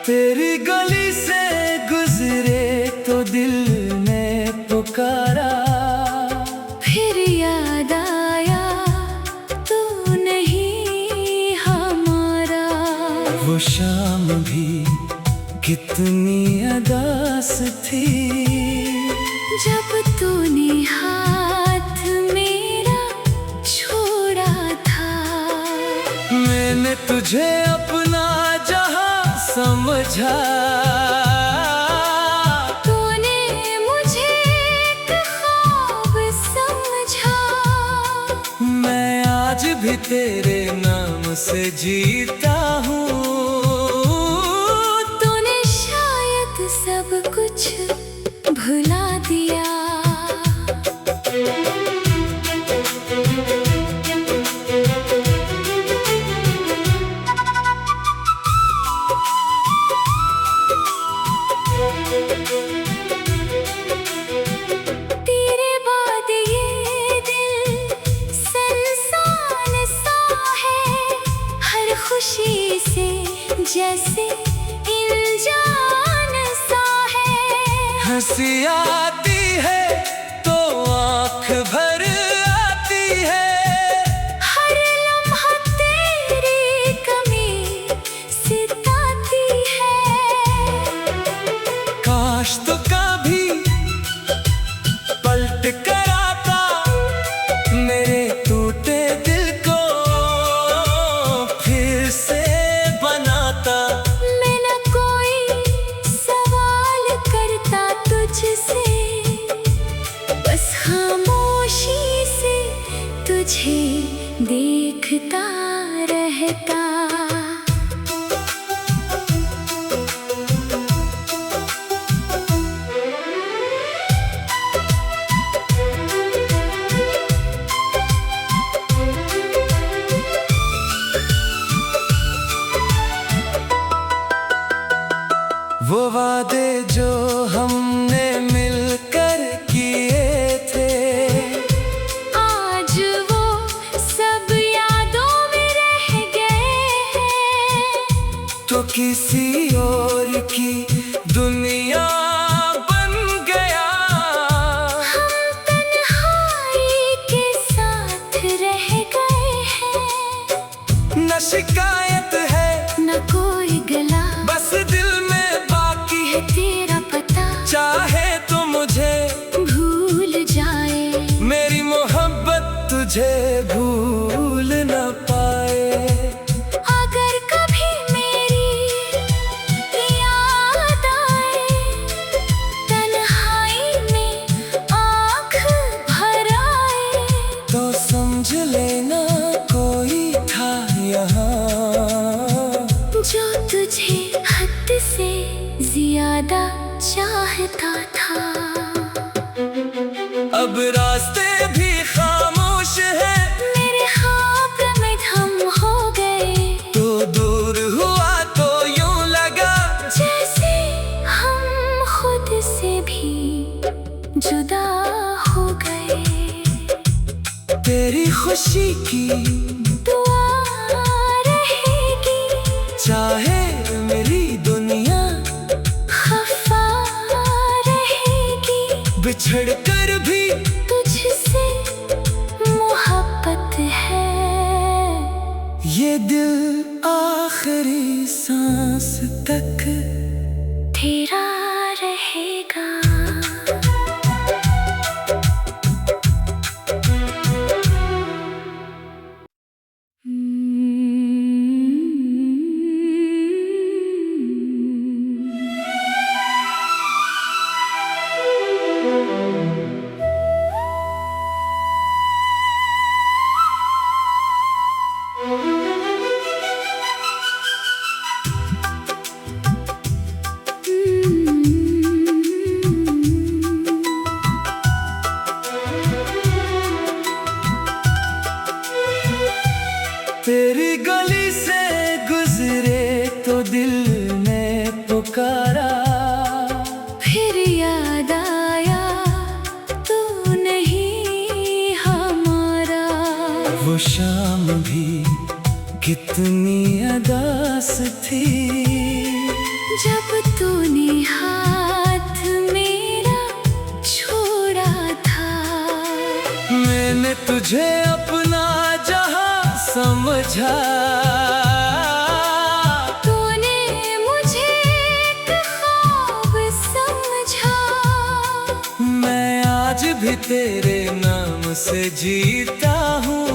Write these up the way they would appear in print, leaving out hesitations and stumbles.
तेरी गली से गुजरे तो दिल ने पुकारा, फिर याद आया तू नहीं हमारा। वो शाम भी कितनी अदास थी, जब तूने हाथ मेरा छोड़ा था। मैंने तुझे अपना जहां समझा, तूने मुझे एक ख्वाब समझा। मैं आज भी तेरे नाम से जीता हूँ। तूने शायद सब कुछ भुला दिया। तेरे बाद ये दिल सुनसान सा है, हर खुशी से जैसे अनजान सा है। हंसी आती है तो आँख भर आती है, हर लम्हा तेरी कमी सताती है। काश तो कभी पलट कर आता, मेरे टूटे दिल को फिर से बनाता। मैं न कोई सवाल करता तुझसे, बस खामोशी से तुझे देखता रहता। वो वादे जो हमने मिलकर किए थे, आज वो सब यादों में रह गए हैं। तो किसी और की दुनिया बन गया। हम तन्हाई के साथ रह गए हैं। न शिकायत है न कोई गला, बस दिल में बाकी है तेरा पता। चाहे तो मुझे भूल जाए, मेरी मोहब्बत तुझे भूल न पाए। अगर कभी मेरी याद आए, तन्हाई में आँख भर आए, तो समझ लेना कोई था यहाँ, जो तुझे हद से ज्यादा चाहता था। अब रास्ते भी खामोश है, मेरे ख्वाब में धम हो गए, तो दूर हुआ तो यूं लगा जैसे हम खुद से भी जुदा हो गए। तेरी खुशी की दुआ रहेगी, चाहे मेरी दुनिया खफा रहेगी। बिछड़ कर भी तुझसे मोहब्बत है, ये दिल आखिरी सांस तक तेरा रहेगा। तेरी गली से गुजरे तो दिल ने पुकारा, फिर याद आया तू नहीं हमारा। वो शाम भी कितनी अदास थी, जब तूने हाथ मेरा छोड़ा था, मैंने तुझे अपना जहां समझा। तूने मुझे एक ख्वाब समझा। मैं आज भी तेरे नाम से जीता हूँ।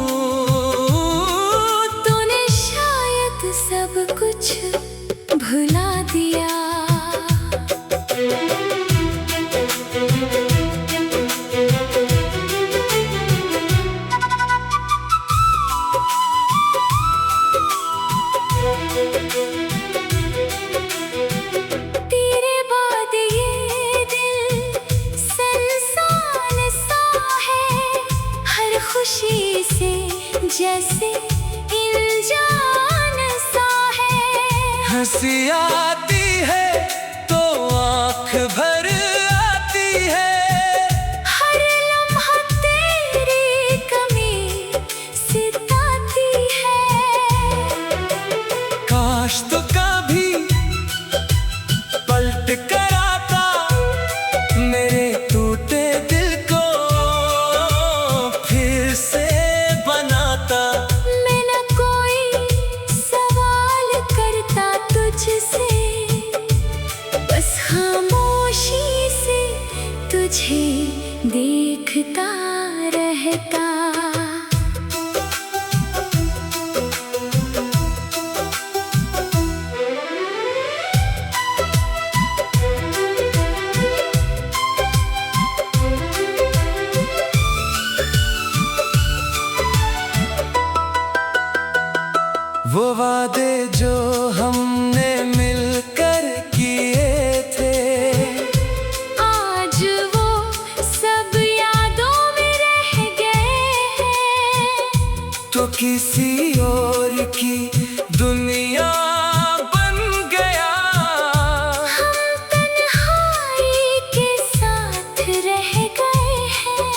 तूने शायद सब कुछ भुला दिया। तेरे बाद ये दिल सनसान सा है, हर खुशी से जैसे इंजान सा है। हंसी आती है तो आँख भर आती है, हर लम्हा तेरी कमी सिताती है। काश तो कभी पलट कर आता, मेरे टूटे दिल को फिर से बनाता। मैं न कोई सवाल करता तुझसे, बस खामोशी से तुझे देखता रहता। वो वादे जो हमने मिलकर किए थे, आज वो सब यादों में रह गए हैं। तो किसी और की दुनिया बन गया। हम तन्हाई के साथ रह गए हैं।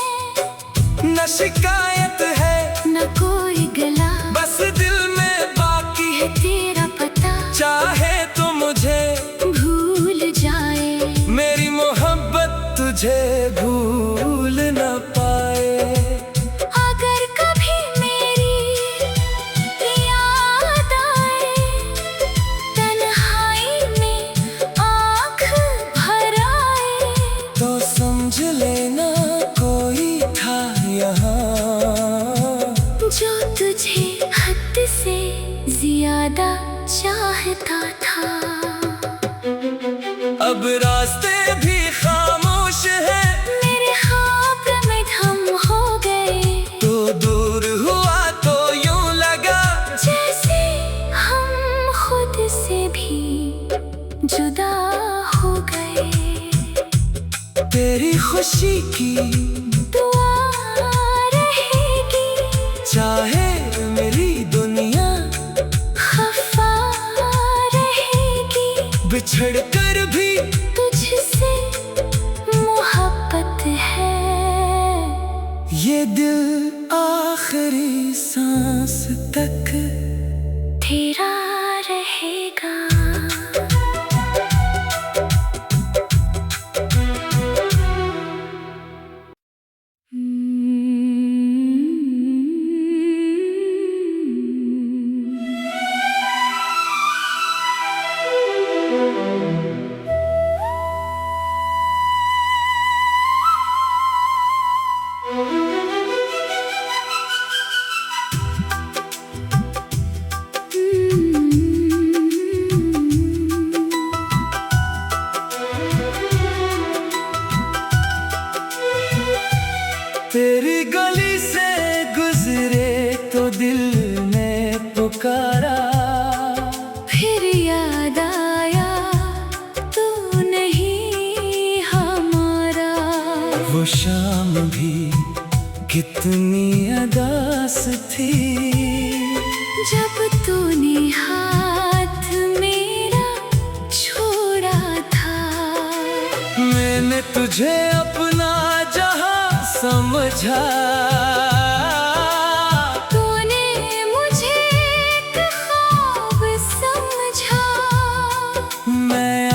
न शिकायत है न कोई गला, बस दिल में बाकी है तेरा पता। चाहे तो मुझे भूल जाए, मेरी मोहब्बत तुझे भूल न पाए। अगर कभी मेरी याद आए, तन्हाई में आँख भर आए, तो समझ लेना कोई था यहाँ, जो तुझे हद से ज्यादा चाहता था। अब रास्ते भी खामोश है, मेरे ख्वाब में हम हो गए, तो दूर हुआ तो यूं लगा जैसे हम खुद से भी जुदा हो गए। तेरी खुशी की दुआ रहेगी, चाहे मेरी दुनिया खफा रहेगी। बिछड़ कर भी तुझसे मोहब्बत है, ये दिल आखिरी सांस तक तेरा रहेगा। तेरी गली से गुजरे तो दिल ने पुकारा, फिर याद आया तू नहीं हमारा। वो शाम भी कितनी अदास थी, जब तूने हाथ मेरा छोड़ा था। मैंने तुझे अपना जहां समझा। तूने मुझे एक ख्वाब समझा। मैं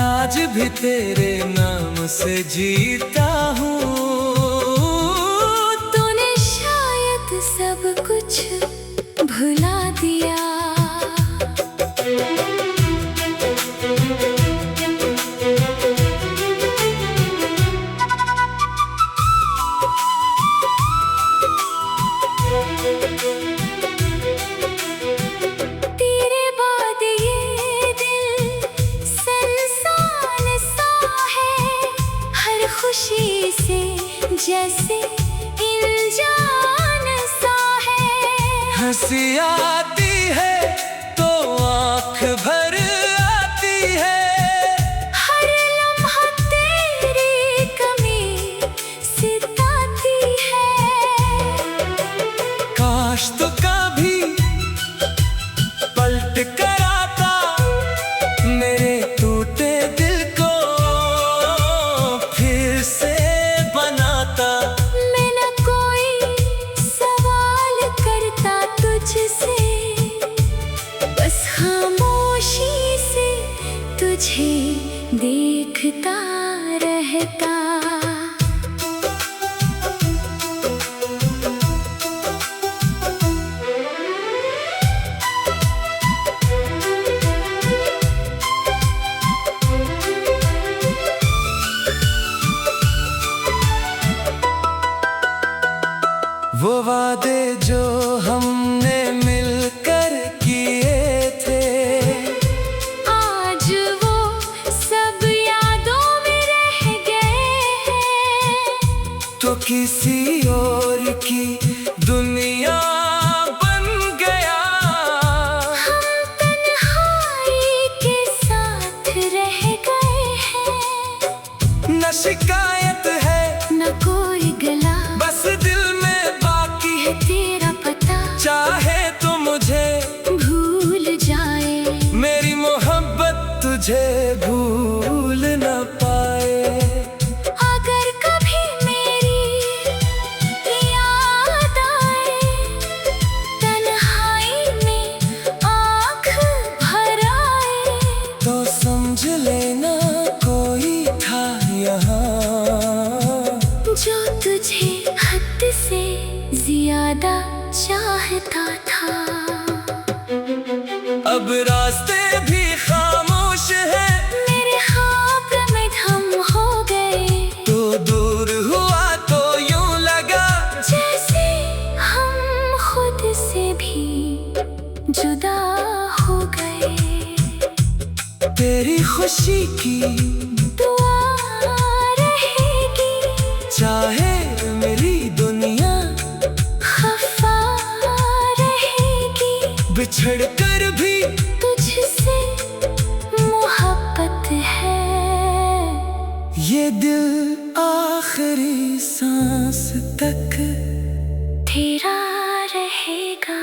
भी तेरे नाम से जीता हूँ। तूने शायद सब कुछ भुला दिया। तेरे बाद ये दिल सनसान सा है, हर खुशी से जैसे इंजान सा है। हंसी आती है तो आँख भर आती है, हर लम्हा तेरी कमी सिताती है। काश तो कभी पलट कर आता, मेरे टूटे दिल को फिर से बनाता। मैं न कोई सवाल करता तुझसे, बस खामोशी से तुझे देखता रहता। वो वादे जो हमने मिलकर किए थे, आज वो सब यादों में रह गए हैं। तो किसी और की दुनिया बन गया। हम तन्हाई के साथ रह गए हैं। न शिकायत है न कोई गला, बस दिल में बाकी है तेरा पता। चाहे तो मुझे भूल जाए, मेरी मोहब्बत तुझे भूल न पाए। अगर कभी मेरी याद आए, तन्हाई में आँख भर आए, तो समझ लेना कोई था यहाँ, जो तुझे हद से ज्यादा चाहता था। अब रास्ते भी खामोश है, मेरे ख्वाब में हम हो गए, तो दूर हुआ तो यूं लगा जैसे हम खुद से भी जुदा हो गए। तेरी खुशी की दुआ रहेगी, चाहे मेरी दुनिया खफा रहेगी। बिछड़ कर भी तुझसे मोहब्बत है, ये दिल आखिरी सांस तक तेरा रहेगा।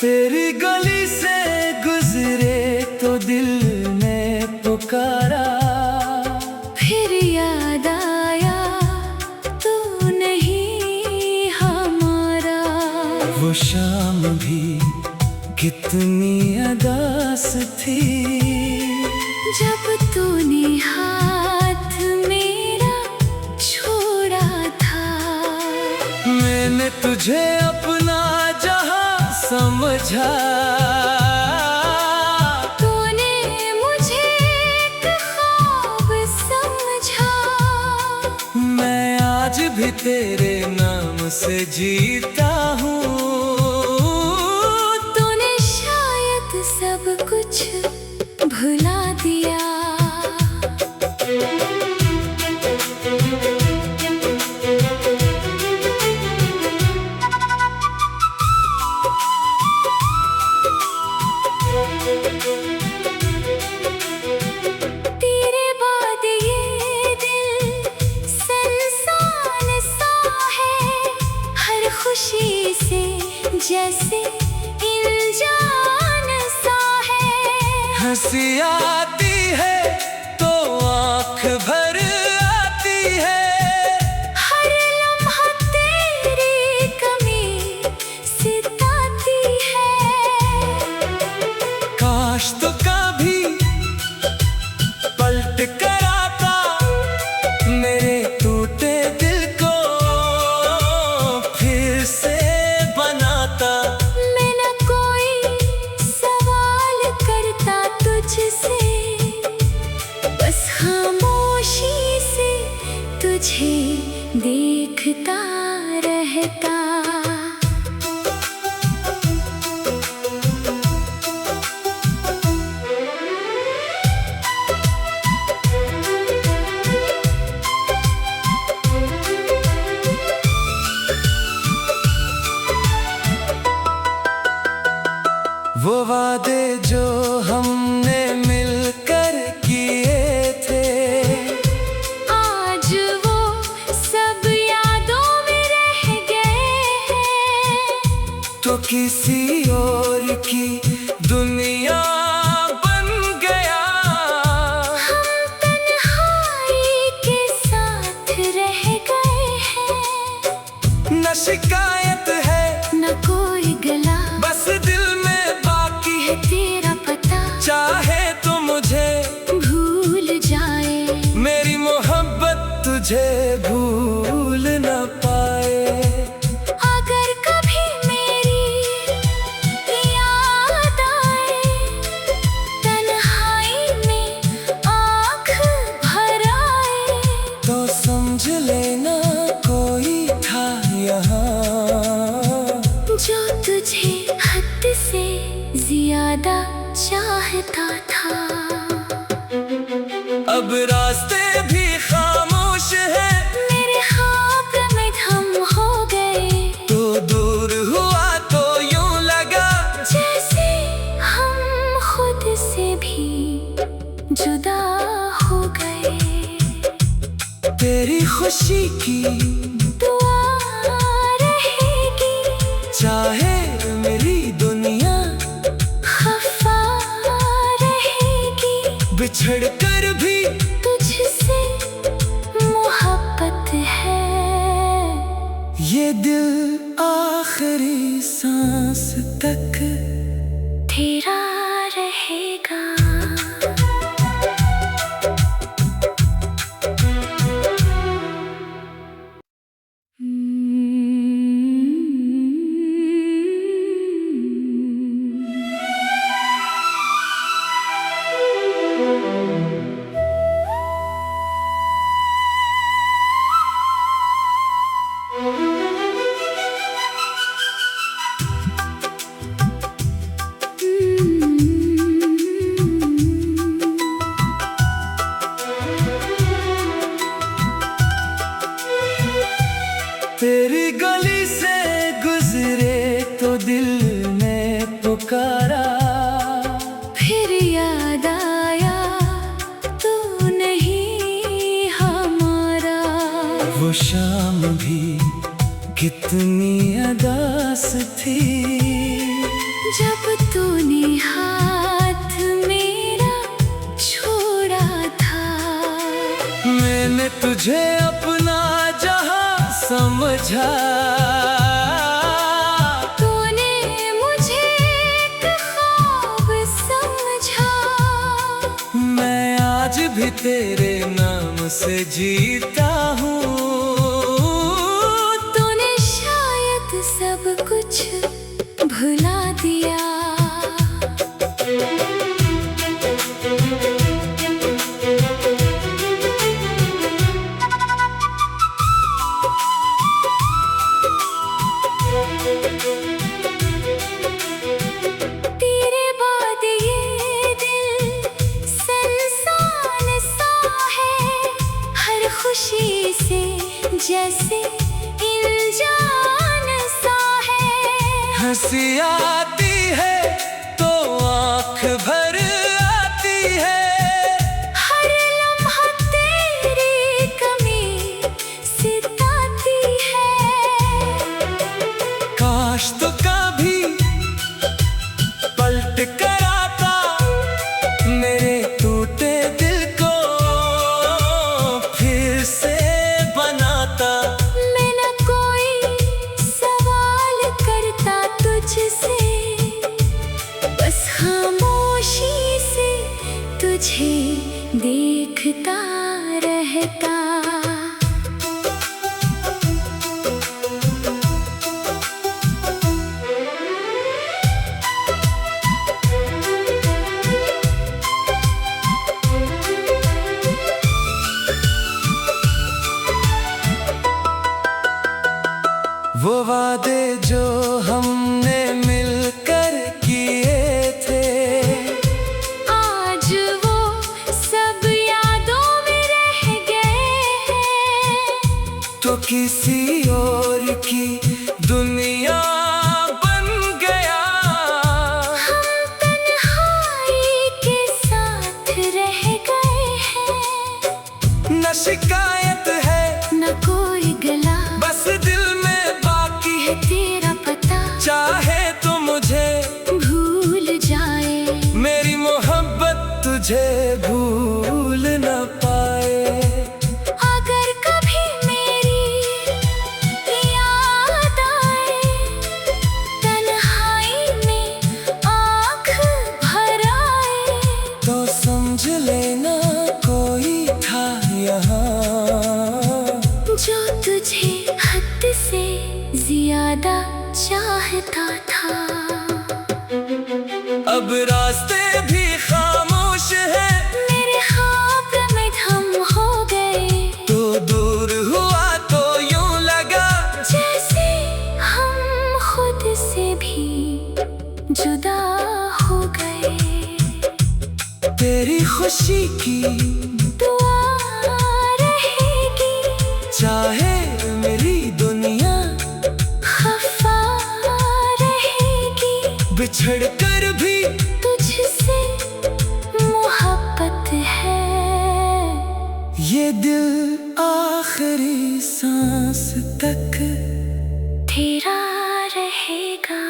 तेरी गली से गुजरे तो दिल ने पुकारा, फिर याद आया तू नहीं हमारा। वो शाम भी कितनी अदास थी, जब तूने हाथ मेरा छोड़ा था। मैंने तुझे अपना जहां समझा, तूने मुझे एक ख्वाब समझा। मैं आज भी तेरे नाम से जीता हूँ। तूने शायद सब कुछ भुला दिया। से जैसे इंजान सा है। हंसी आती है तो आंख भर आती है, हर लम्हा तेरी कमी सिताती है। काश तो कभी पलट कर आता, मेरे टूटे दिल को फिर से बनाता। मैं न कोई सवाल करता तुझसे, बस खामोशी से तुझे देखता रहता। वो वादे जो हमने मिलकर किए थे, आज वो सब यादों में रह गए हैं। तो किसी और की दुनिया बन गया। हम तन्हाई के साथ रह गए हैं। न शिकायत है न कोई गला, बस दिल में बाकी है तेरा पता। चाहे तो मुझे भूल जाए, मेरी मोहब्बत तुझे भूल न पाए। अगर कभी मेरी याद आए, तन्हाई में आँख भर आए, तो समझ लेना कोई था यहाँ, जो तुझे हद से ज्यादा चाहता था। अब रास्ते भी खामोश है, मेरे ख्वाब में हम हो गए, तो दूर हुआ तो यूं लगा जैसे हम खुद से भी जुदा हो गए। तेरी खुशी की दुआ रहेगी, चाहे मेरी दुनिया खफा रहेगी। बिछड़ कर भी तुझसे मोहब्बत है, ये दिल आखिरी सांस तक तेरा रहेगा। तेरी गली से गुजरे तो दिल ने पुकारा, फिर याद आया तू नहीं हमारा। वो शाम भी कितनी अदास थी, जब तूने हाथ मेरा छोड़ा था। मैंने तुझे अपना जहां समझा, तूने मुझे एक ख्वाब समझा। मैं आज भी तेरे नाम से जीता हूँ। तूने शायद सब कुछ भुला दिया। तेरे बाद ये दिल संसान सा है, हर खुशी से जैसे इंजान सा है। हंसी आती है तो आंख भर आती है, हर लम्हा तेरी कमी सिताती है। काश तो कभी पलट कर आता, मेरे टूटे दिल को फिर से बनाता। मैं न कोई सवाल करता तुझसे, बस खामोशी से तुझे देखता रहता। वो वादे जो हमने मिलकर किए थे, आज वो सब यादों में रह गए हैं। तो किसी और की दुनिया बन गया। हम तन्हाई के साथ रह गए हैं। न शिकायत है न कोई गला, बस दिल में बाकी है तेरा पता। चाहे तो मुझे भूल जाए, मेरी मोहब्बत तुझे भूल न पाए। अगर कभी मेरी याद आए, तन्हाई में आँख भर आए, तो समझ लेना कोई था यहाँ जो तुझे हद से ज्यादा चाहता था। अब रास्ते भी खामोश है, मेरे ख्वाब में हम हो गए, तो दूर हुआ तो यूं लगा जैसे हम खुद से भी जुदा हो गए। तेरी खुशी की दुआ रहेगी, चाहे मेरी दुनिया खफा रहेगी। बिछड़ कर भी तुझसे मोहब्बत है, ये दिल आखिरी सांस तक तेरा रहेगा।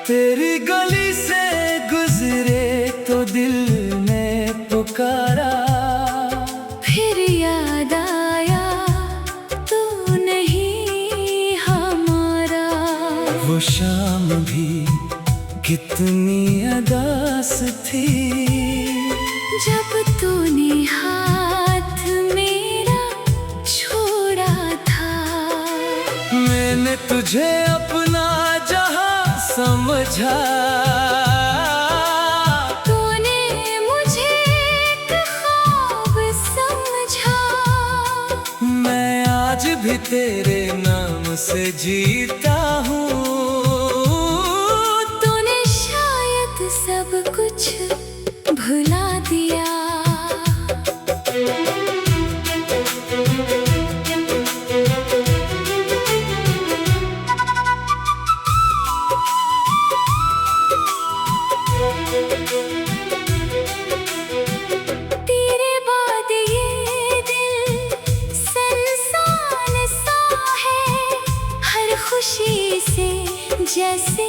तेरी गली से गुजरे तो दिल ने पुकारा, फिर याद आया तू नहीं हमारा। वो शाम भी कितनी अदास थी, जब तूने हाथ मेरा छोड़ा था। मैंने तुझे अपना जहां समझा, तूने मुझे एक ख्वाब समझा। मैं आज भी तेरे नाम से जीता हूँ। तूने शायद सब कुछ भुला दिया। तेरे बाद ये दिल सुनसान सा है, हर खुशी से जैसे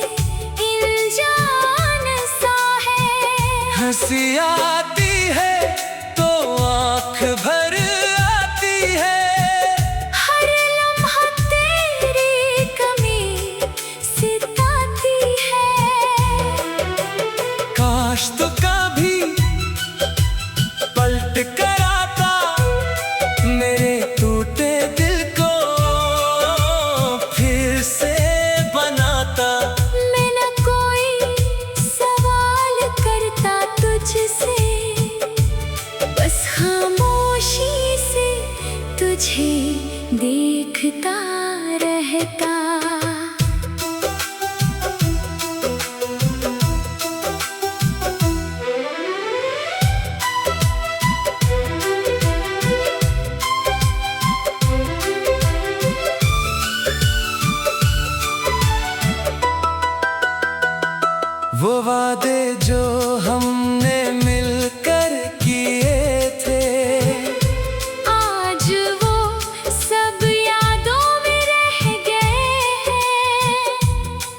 इंजान सा है। हंसी आती है तो आँख भर आती है, हर लम्हा तेरी कमी सिताती है। काश तो कभी पलट कर आता, मेरे टूटे दिल को फिर से बनाता। मैं न कोई सवाल करता तुझसे, बस खामोशी तुझे देखता रहता। वो वादे जो हमने मिलकर किए थे, आज वो सब यादों में रह गए हैं।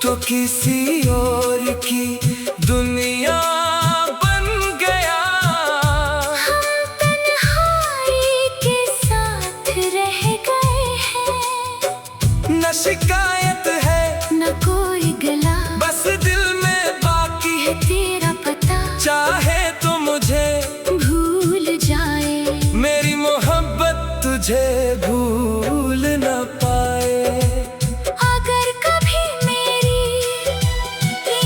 तो किसी और की दुनिया बन गया। हम तन्हाई के साथ रह गए हैं। न शिकायत है न कोई गला, बस दिल में बाकी है तेरा पता। चाहे तो मुझे भूल जाए, मेरी मोहब्बत तुझे भूल न पाए। अगर कभी मेरी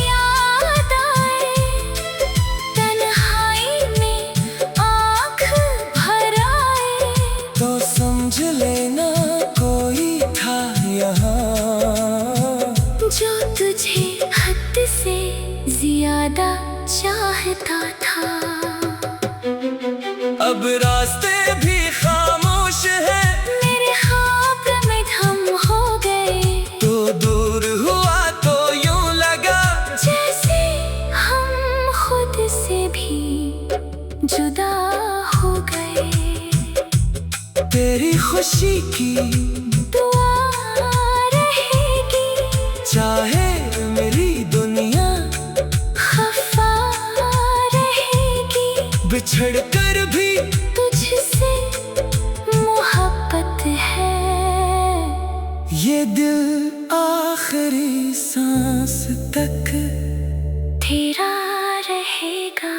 याद आए, तन्हाई में आँख भर आए, तो समझ लेना कोई था यहाँ जो तुझे हद से ज्यादा चाहता था। अब रास्ते भी खामोश है, मेरे ख्वाब में हम हो गए। तो दूर हुआ तो यूं लगा जैसे हम खुद से भी जुदा हो गए। तेरी खुशी की दुआ रहेगी, चाहे मेरी दुनिया खफा रहेगी। बिछड़ कर भी तुझसे मोहब्बत है, ये दिल आखिरी सांस तक तेरा रहेगा।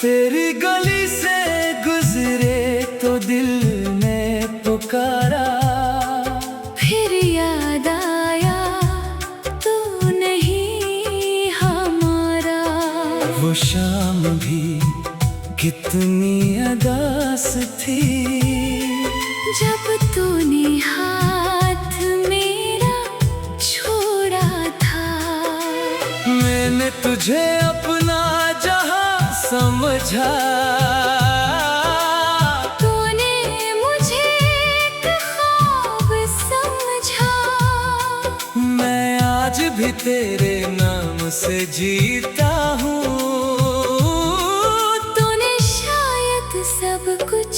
तेरी गली से गुजरे तो दिल ने पुकारा। फिर याद आया तू नहीं हमारा। वो शाम भी कितनी अदास थी, जब तूने हाथ मेरा छोड़ा था। मैंने तुझे अपना जहां समझा। तूने मुझे एक ख्वाब समझा। मैं आज भी तेरे नाम से जीता हूँ। तूने शायद सब कुछ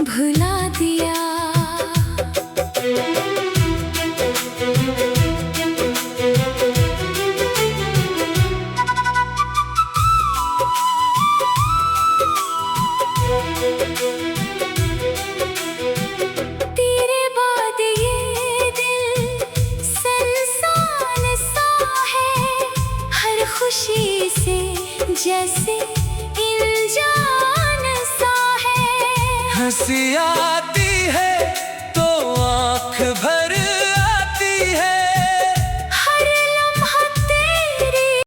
भुला दिया। तेरे बाद ये दिल सुनसान सा है, हर खुशी से जैसे अनजान सा है। हंसी आती है तो आँख भर